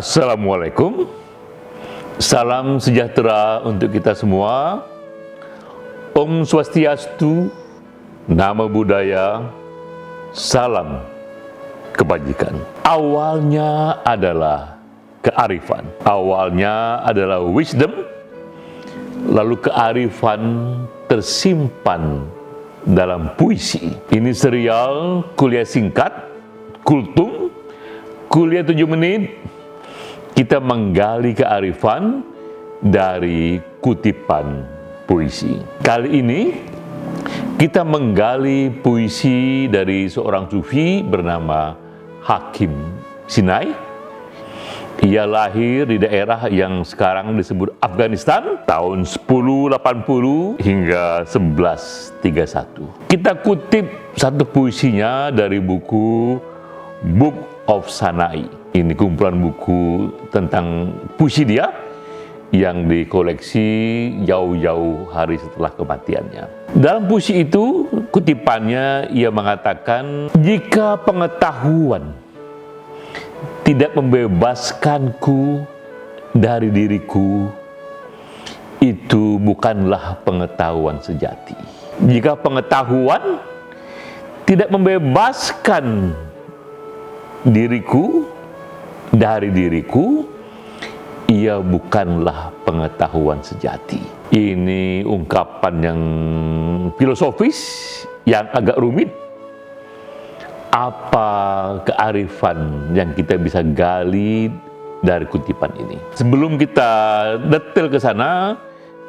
Assalamualaikum, salam sejahtera untuk kita semua. Om Swastiastu, Namo Buddhaya, salam kebajikan. Awalnya adalah kearifan, awalnya adalah wisdom, lalu kearifan tersimpan dalam puisi. Ini serial kuliah singkat, Kultum, kuliah 7 menit. Kita menggali kearifan dari kutipan puisi. Kali ini kita menggali puisi dari seorang sufi bernama Hakim Sinai. Ia lahir di daerah yang sekarang disebut Afghanistan tahun 1080 hingga 1131. Kita kutip satu puisinya dari buku Book of Sanai. Ini kumpulan buku tentang puisi dia yang dikoleksi jauh-jauh hari setelah kematiannya. Dalam puisi itu, kutipannya ia mengatakan, "Jika pengetahuan tidak membebaskanku dari diriku, itu bukanlah pengetahuan sejati. Jika pengetahuan tidak membebaskan diriku dari diriku, ia bukanlah pengetahuan sejati." Ini ungkapan yang filosofis, yang agak rumit. Apa kearifan yang kita bisa gali dari kutipan ini? Sebelum kita detail ke sana,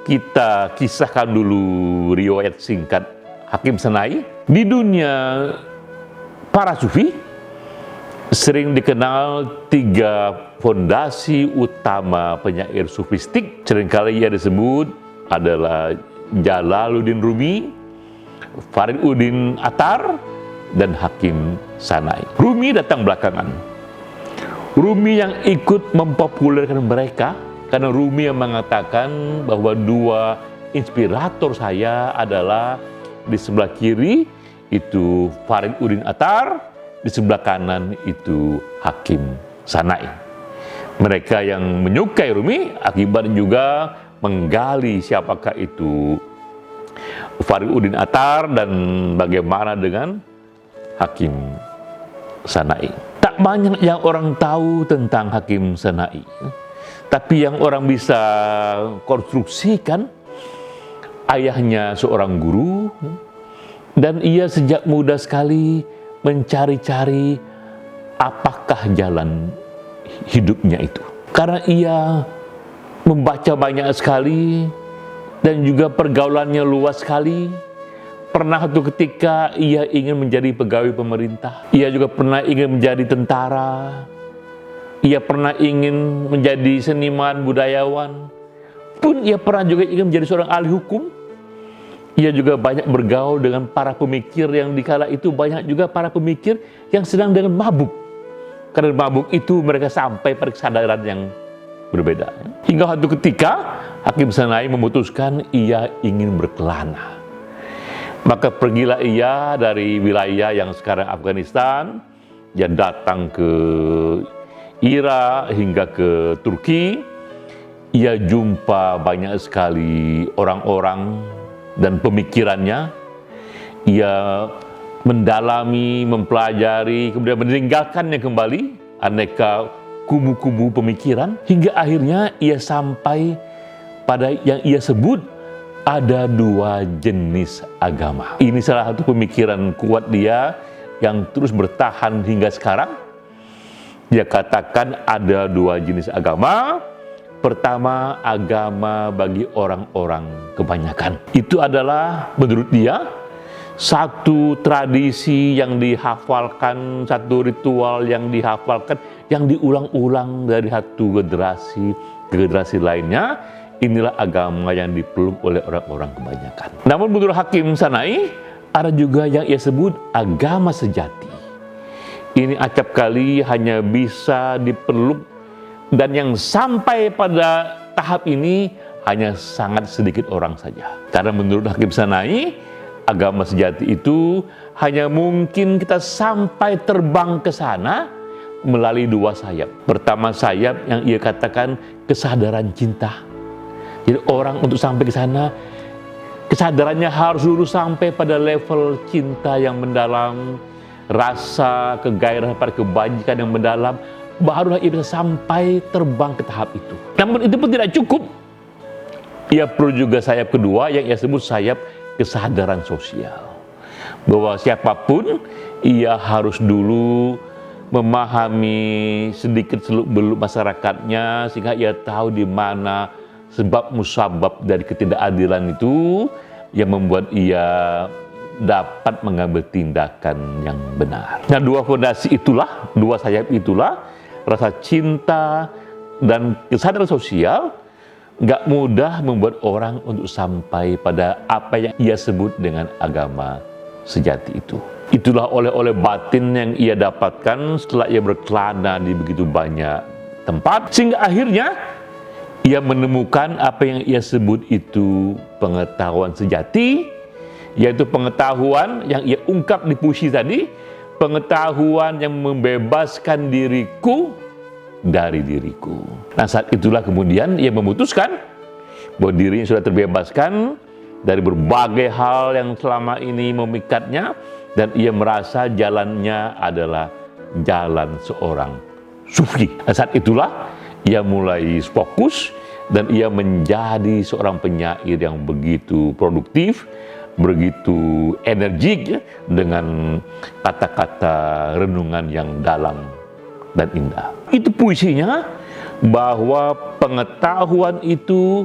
kita kisahkan dulu riwayat singkat Hakim Sinai. Di dunia para sufi sering dikenal 3 fondasi utama penyair sufistik. Seringkali ia disebut adalah Jalaluddin Rumi, Fariduddin Attar, dan Hakim Sinai. Rumi datang belakangan. Rumi yang ikut mempopulerkan mereka, karena Rumi yang mengatakan bahwa 2 inspirator saya adalah di sebelah kiri itu Fariduddin Attar, di sebelah kanan itu Hakim Sinai. Mereka yang menyukai Rumi akibatnya juga menggali siapakah itu Fariduddin Attar dan bagaimana dengan Hakim Sinai. Tak banyak yang orang tahu tentang Hakim Sinai, tapi yang orang bisa konstruksikan, ayahnya seorang guru dan ia sejak muda sekali mencari-cari apakah jalan hidupnya itu. Karena ia membaca banyak sekali dan juga pergaulannya luas sekali. Pernah satu ketika ia ingin menjadi pegawai pemerintah. Ia juga pernah ingin menjadi tentara. Ia pernah ingin menjadi seniman, budayawan. Pun ia pernah juga ingin menjadi seorang ahli hukum. Ia juga banyak bergaul dengan para pemikir yang dikala itu banyak juga para pemikir yang sedang dengan mabuk. Karena mabuk itu mereka sampai pada kesadaran yang berbeda. Hingga satu ketika Hakim Sinai memutuskan ia ingin berkelana. Maka pergilah ia dari wilayah yang sekarang Afghanistan, dia datang ke Irak hingga ke Turki. Ia jumpa banyak sekali orang-orang dan pemikirannya. Ia mendalami, mempelajari, kemudian meninggalkannya kembali aneka kubu-kubu pemikiran, hingga akhirnya ia sampai pada yang ia sebut ada 2 jenis agama. Ini salah satu pemikiran kuat dia yang terus bertahan hingga sekarang. Dia katakan ada 2 jenis agama. Pertama, agama bagi orang-orang kebanyakan. Itu adalah menurut dia satu tradisi yang dihafalkan, satu ritual yang dihafalkan, yang diulang-ulang dari satu generasi ke generasi lainnya. Inilah agama yang dipeluk oleh orang-orang kebanyakan. Namun menurut Hakim Sinai, ada juga yang ia sebut agama sejati. Ini acap kali hanya bisa dipeluk, dan yang sampai pada tahap ini hanya sangat sedikit orang saja. Karena menurut Hakim Sinai, agama sejati itu hanya mungkin kita sampai terbang ke sana melalui dua sayap. Pertama sayap yang ia katakan kesadaran cinta. Jadi orang untuk sampai ke sana, kesadarannya harus dulu sampai pada level cinta yang mendalam, rasa kegairahan pada kebajikan yang mendalam, barulah ia bisa sampai terbang ke tahap itu. Namun itu pun tidak cukup. Ia perlu juga sayap kedua yang ia sebut sayap kesadaran sosial. Bahwa siapapun, ia harus dulu memahami sedikit seluk-beluk masyarakatnya sehingga ia tahu di mana sebab musabab dari ketidakadilan itu yang membuat ia dapat mengambil tindakan yang benar. Nah, dua fondasi itulah, dua sayap itulah, rasa cinta dan kesadaran sosial gak mudah membuat orang untuk sampai pada apa yang ia sebut dengan agama sejati itu. Itulah oleh-oleh batin yang ia dapatkan setelah ia berkelana di begitu banyak tempat, sehingga akhirnya ia menemukan apa yang ia sebut itu pengetahuan sejati, yaitu pengetahuan yang ia ungkap di puisi tadi, pengetahuan yang membebaskan diriku dari diriku. Nah, saat itulah kemudian ia memutuskan bahwa dirinya sudah terbebaskan dari berbagai hal yang selama ini memikatnya, dan ia merasa jalannya adalah jalan seorang sufi. Nah, saat itulah ia mulai fokus dan ia menjadi seorang penyair yang begitu produktif, begitu energik dengan kata-kata renungan yang dalam dan indah. Itu puisinya, bahwa pengetahuan itu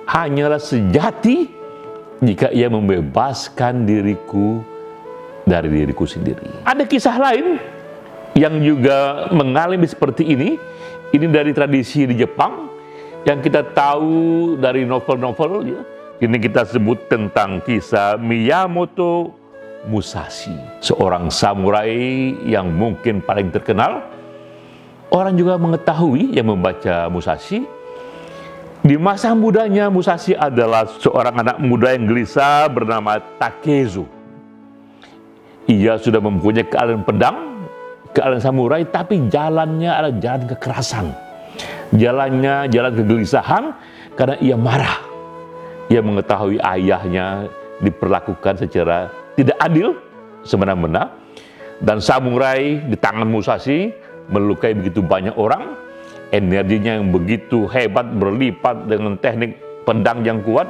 hanyalah sejati jika ia membebaskan diriku dari diriku sendiri. Ada kisah lain yang juga mengalami seperti ini. Ini dari tradisi di Jepang yang kita tahu dari novel-novel. Ya. Ini kita sebut tentang kisah Miyamoto Musashi, seorang samurai yang mungkin paling terkenal. Orang juga mengetahui yang membaca Musashi. Di masa mudanya Musashi adalah seorang anak muda yang gelisah bernama Takezo. Ia sudah mempunyai keahlian pedang, keahlian samurai, tapi jalannya adalah jalan kekerasan. Jalannya jalan kegelisahan karena ia marah. Ia mengetahui ayahnya diperlakukan secara tidak adil, semena-mena. Dan samurai di tangan Musashi melukai begitu banyak orang. Energinya yang begitu hebat berlipat dengan teknik pedang yang kuat.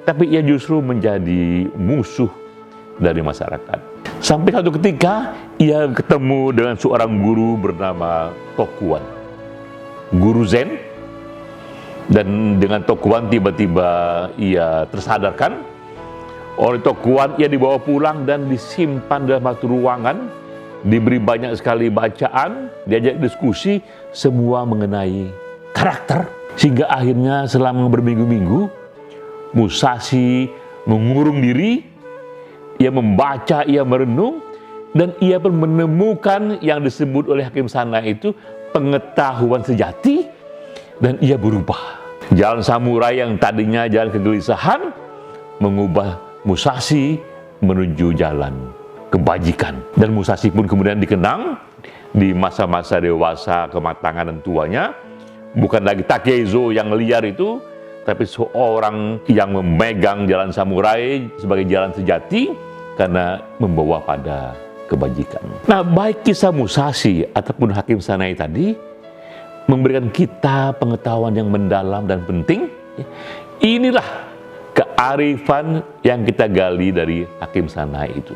Tapi ia justru menjadi musuh dari masyarakat. Sampai satu ketika ia ketemu dengan seorang guru bernama Tokuan, guru Zen. Dan dengan Tokuan tiba-tiba ia tersadarkan. Oleh Tokuan ia dibawa pulang dan disimpan dalam satu ruangan, diberi banyak sekali bacaan, diajak diskusi, semua mengenai karakter. Sehingga akhirnya selama berminggu-minggu Musashi mengurung diri. Ia membaca, ia merenung, dan ia pun menemukan yang disebut oleh Hakim Sanai itu pengetahuan sejati, dan ia berubah. Jalan samurai yang tadinya jalan kegelisahan mengubah Musashi menuju jalan kebajikan. Dan Musashi pun kemudian dikenang di masa-masa dewasa, kematangan dan tuanya, bukan lagi Takezo yang liar itu, tapi seorang yang memegang jalan samurai sebagai jalan sejati karena membawa pada kebajikan. Nah, baik kisah Musashi ataupun Hakim Sanai tadi memberikan kita pengetahuan yang mendalam dan penting. Inilah kearifan yang kita gali dari Hakim Sanai itu.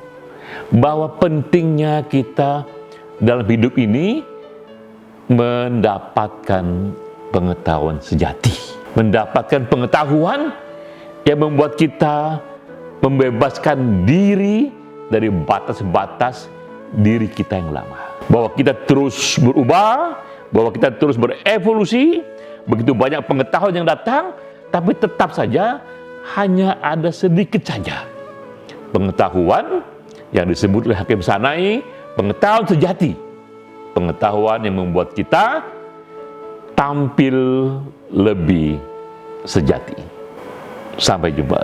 Bahwa pentingnya kita dalam hidup ini mendapatkan pengetahuan sejati. Mendapatkan pengetahuan yang membuat kita membebaskan diri dari batas-batas diri kita yang lama. Bahwa kita terus berubah, bahwa kita terus berevolusi, begitu banyak pengetahuan yang datang, tapi tetap saja hanya ada sedikit saja pengetahuan yang disebut oleh Hakim Sanai, pengetahuan sejati. Pengetahuan yang membuat kita tampil lebih sejati. Sampai jumpa.